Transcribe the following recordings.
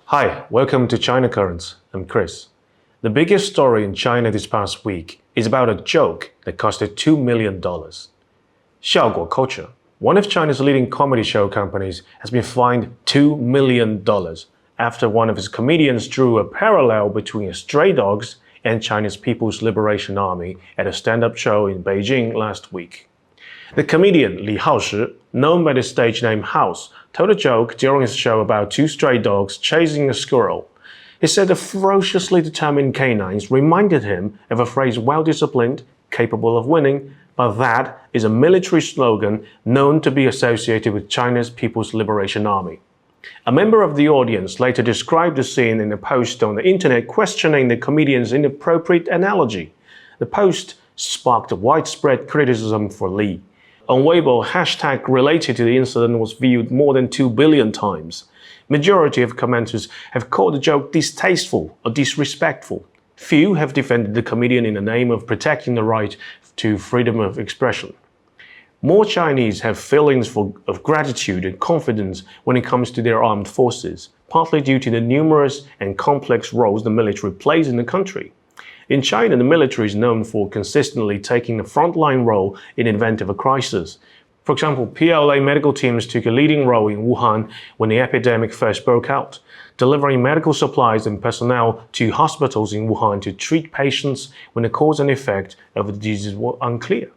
Hi, welcome to China Currents. I'm Chris. The biggest story in China this past week is about a joke that costed $2 million. Xiaoguo Culture, one of China's leading comedy show companies, has been fined $2 million after one of its comedians drew a parallel between stray dogs and China's People's Liberation Army at a stand-up show in Beijing last week. The comedian Li Haoshi, known by the stage name House, told a joke during his show about two stray dogs chasing a squirrel. He said the ferociously determined canines reminded him of a phrase well-disciplined, capable of winning, but that is a military slogan known to be associated with China's People's Liberation Army. A member of the audience later described the scene in a post on the internet questioning the comedian's inappropriate analogy. The post sparked widespread criticism for Li. On Weibo, hashtag related to the incident was viewed more than 2 billion times. Majority of commenters have called the joke distasteful or disrespectful. Few have defended the comedian in the name of protecting the right to freedom of expression. More Chinese have feelings of gratitude and confidence when it comes to their armed forces, partly due to the numerous and complex roles the military plays in the country. In China, the military is known for consistently taking a frontline role in the event of a crisis. For example, PLA medical teams took a leading role in Wuhan when the epidemic first broke out, delivering medical supplies and personnel to hospitals in Wuhan to treat patients when the cause and effect of the disease were unclear.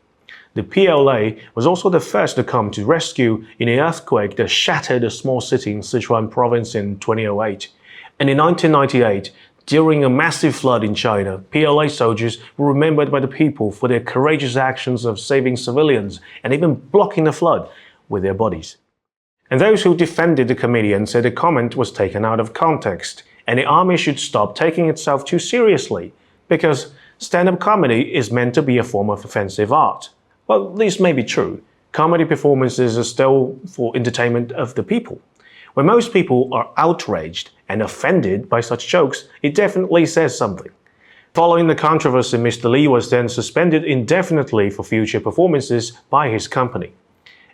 The PLA was also the first to come to rescue in the earthquake that shattered a small city in Sichuan province in 2008. And in 1998, during a massive flood in China, PLA soldiers were remembered by the people for their courageous actions of saving civilians and even blocking the flood with their bodies. And those who defended the comedian said the comment was taken out of context and the army should stop taking itself too seriously because stand-up comedy is meant to be a form of offensive art. Well, this may be true. Comedy performances are still for entertainment of the people. When most people are outraged and offended by such jokes, it definitely says something. Following the controversy, Mr. Li was then suspended indefinitely for future performances by his company.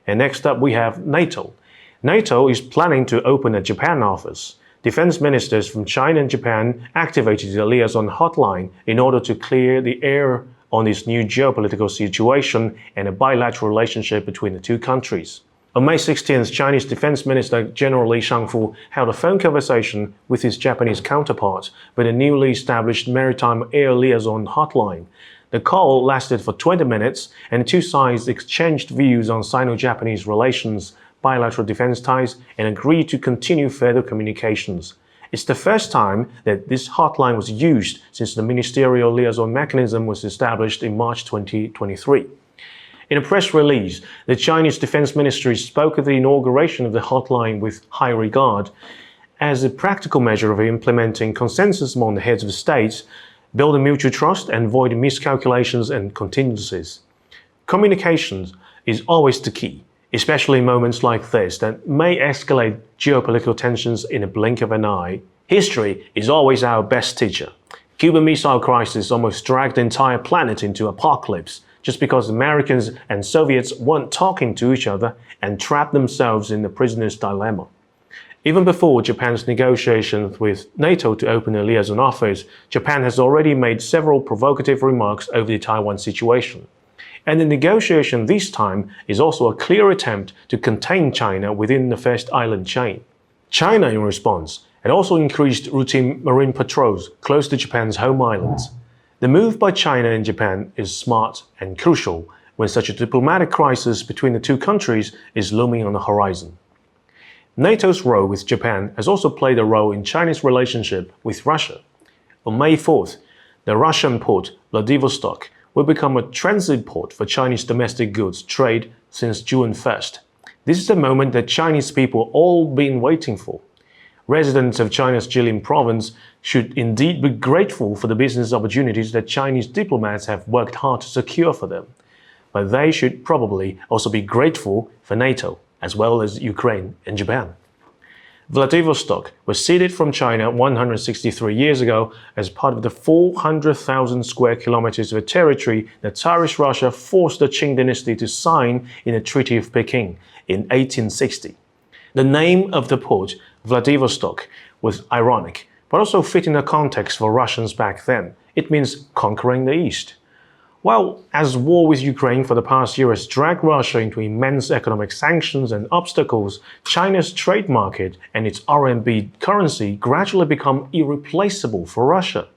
And next up we have NATO. NATO is planning to open a Japan office. Defense ministers from China and Japan activated the liaison hotline in order to clear the air on this new geopolitical situation and a bilateral relationship between the two countries. On May 16th, Chinese Defense Minister General Li Shangfu held a phone conversation with his Japanese counterpart with a newly established Maritime Air Liaison Hotline. The call lasted for 20 minutes, and the two sides exchanged views on Sino-Japanese relations, bilateral defense ties, and agreed to continue further communications. It's the first time that this hotline was used since the ministerial liaison mechanism was established in March 2023. In a press release, the Chinese Defense Ministry spoke of the inauguration of the hotline with high regard as a practical measure of implementing consensus among the heads of states, building mutual trust and avoiding miscalculations and contingencies. Communications is always the key, especially in moments like this that may escalate geopolitical tensions in a blink of an eye. History is always our best teacher. Cuban Missile Crisis almost dragged the entire planet into apocalypse just because Americans and Soviets weren't talking to each other and trapped themselves in the prisoner's dilemma. Even before Japan's negotiations with NATO to open a liaison office, Japan has already made several provocative remarks over the Taiwan situation. And the negotiation this time is also a clear attempt to contain China within the first island chain. China, in response, had also increased routine marine patrols close to Japan's home islands. The move by China and Japan is smart and crucial when such a diplomatic crisis between the two countries is looming on the horizon. NATO's role with Japan has also played a role in China's relationship with Russia. On May 4th, the Russian port Vladivostok will become a transit port for Chinese domestic goods trade since June 1st. This is the moment that Chinese people have all been waiting for. Residents of China's Jilin province should indeed be grateful for the business opportunities that Chinese diplomats have worked hard to secure for them. But they should probably also be grateful for NATO, as well as Ukraine and Japan. Vladivostok was ceded from China 163 years ago as part of the 400,000 square kilometers of territory that Tsarist Russia forced the Qing dynasty to sign in the Treaty of Peking in 1860. The name of the port, Vladivostok, was ironic, but also fit in the context for Russians back then. It means conquering the East. Well, as war with Ukraine for the past year has dragged Russia into immense economic sanctions and obstacles, China's trade market and its RMB currency gradually become irreplaceable for Russia.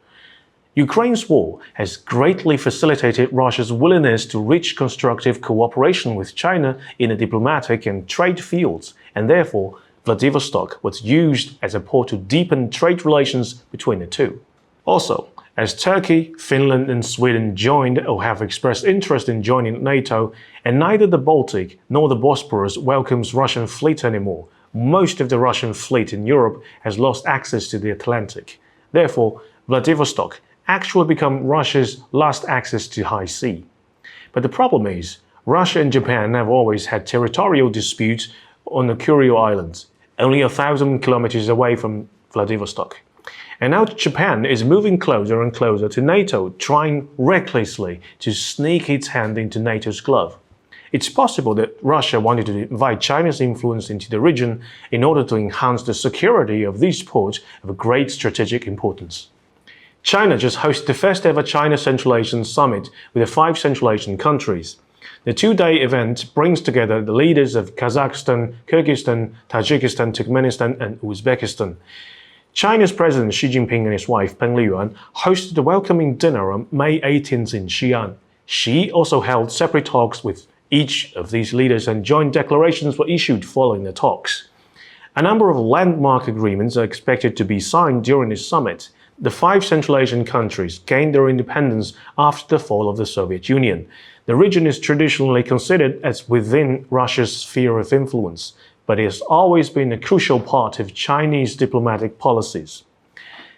Ukraine's war has greatly facilitated Russia's willingness to reach constructive cooperation with China in the diplomatic and trade fields, and therefore Vladivostok was used as a port to deepen trade relations between the two. Also, as Turkey, Finland and Sweden joined or have expressed interest in joining NATO, and neither the Baltic nor the Bosporus welcomes Russian fleet anymore, most of the Russian fleet in Europe has lost access to the Atlantic. Therefore, Vladivostok actually become Russia's last access to high sea. But the problem is, Russia and Japan have always had territorial disputes on the Kuril Islands, only 1,000 kilometers away from Vladivostok. And now Japan is moving closer and closer to NATO, trying recklessly to sneak its hand into NATO's glove. It's possible that Russia wanted to invite China's influence into the region in order to enhance the security of these ports of great strategic importance. China just hosted the first ever China Central Asian Summit with the 5 Central Asian countries. The 2-day event brings together the leaders of Kazakhstan, Kyrgyzstan, Tajikistan, Turkmenistan and Uzbekistan. China's President Xi Jinping and his wife Peng Liyuan hosted a welcoming dinner on May 18th in Xi'an. Xi also held separate talks with each of these leaders and joint declarations were issued following the talks. A number of landmark agreements are expected to be signed during this summit. The 5 Central Asian countries gained their independence after the fall of the Soviet Union. The region is traditionally considered as within Russia's sphere of influence, but it has always been a crucial part of Chinese diplomatic policies.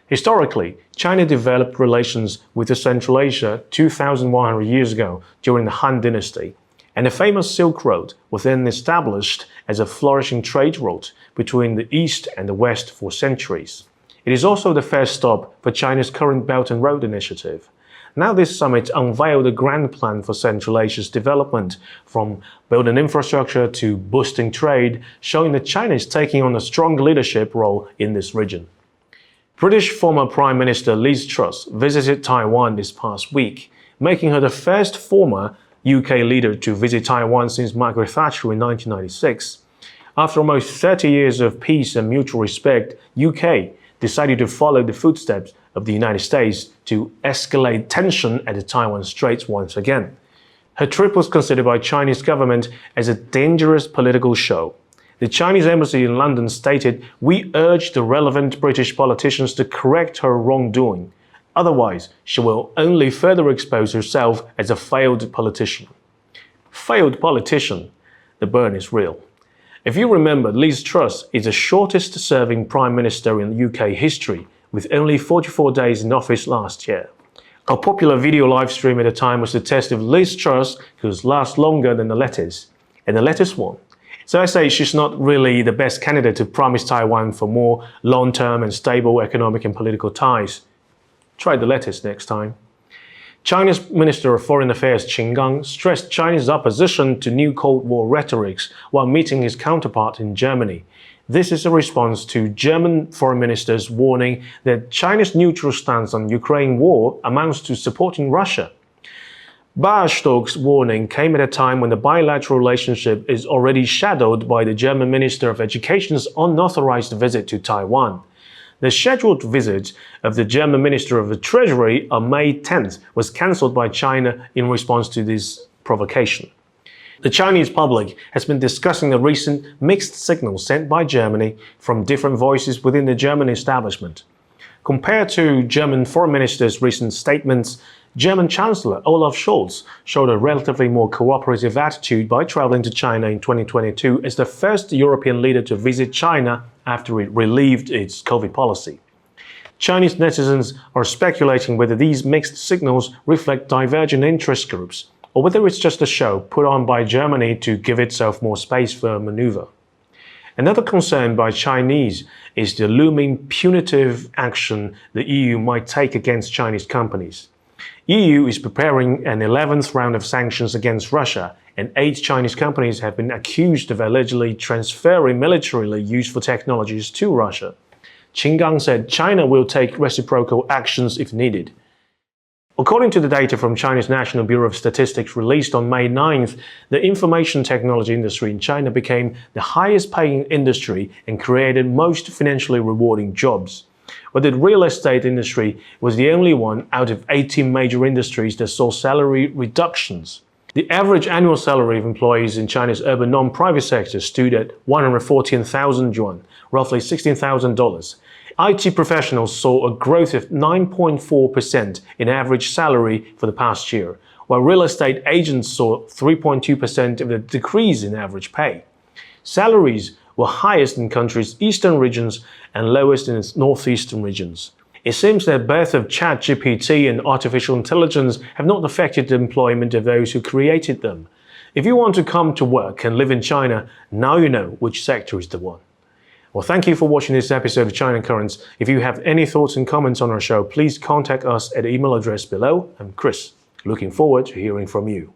Historically, China developed relations with Central Asia 2,100 years ago during the Han Dynasty, and the famous Silk Road was then established as a flourishing trade route between the East and the West for centuries. It is also the first stop for China's current Belt and Road Initiative. Now this summit unveiled a grand plan for Central Asia's development, from building infrastructure to boosting trade, showing that China is taking on a strong leadership role in this region. British former Prime Minister Liz Truss visited Taiwan this past week, making her the first former UK leader to visit Taiwan since Margaret Thatcher in 1996. After almost 30 years of peace and mutual respect, UK decided to follow the footsteps of the United States to escalate tension at the Taiwan Straits once again. Her trip was considered by Chinese government as a dangerous political show. The Chinese embassy in London stated, "We urge the relevant British politicians to correct her wrongdoing. Otherwise, she will only further expose herself as a failed politician." Failed politician. The burn is real. If you remember, Liz Truss is the shortest-serving Prime Minister in UK history, with only 44 days in office last year. A popular video live stream at the time was the test of Liz Truss could last longer than the lettuce, and the lettuce won. So I say she's not really the best candidate to promise Taiwan for more long-term and stable economic and political ties. Try the lettuce next time. China's Minister of Foreign Affairs Qin Gang stressed China's opposition to new Cold War rhetorics while meeting his counterpart in Germany. This is a response to German Foreign Minister's warning that China's neutral stance on Ukraine war amounts to supporting Russia. Baerstock's warning came at a time when the bilateral relationship is already shadowed by the German Minister of Education's unauthorized visit to Taiwan. The scheduled visit of the German Minister of the Treasury on May 10th was cancelled by China in response to this provocation. The Chinese public has been discussing the recent mixed signals sent by Germany from different voices within the German establishment. Compared to German Foreign Minister's recent statements, German Chancellor Olaf Scholz showed a relatively more cooperative attitude by traveling to China in 2022 as the first European leader to visit China after it relieved its COVID policy. Chinese netizens are speculating whether these mixed signals reflect divergent interest groups, or whether it's just a show put on by Germany to give itself more space for maneuver. Another concern by Chinese is the looming punitive action the EU might take against Chinese companies. EU is preparing an 11th round of sanctions against Russia, and 8 Chinese companies have been accused of allegedly transferring militarily useful technologies to Russia. Qin Gang said China will take reciprocal actions if needed. According to the data from China's National Bureau of Statistics released on May 9th, the information technology industry in China became the highest paying industry and created most financially rewarding jobs. But the real estate industry was the only one out of 18 major industries that saw salary reductions. The average annual salary of employees in China's urban non-private sector stood at 114,000 yuan, roughly $16,000. IT professionals saw a growth of 9.4% in average salary for the past year, while real estate agents saw 3.2% of a decrease in average pay. Salaries were highest in country's eastern regions and lowest in its northeastern regions. It seems that birth of ChatGPT and artificial intelligence have not affected the employment of those who created them. If you want to come to work and live in China, now you know which sector is the one. Well, thank you for watching this episode of China Currents. If you have any thoughts and comments on our show, please contact us at the email address below. I'm Chris. Looking forward to hearing from you.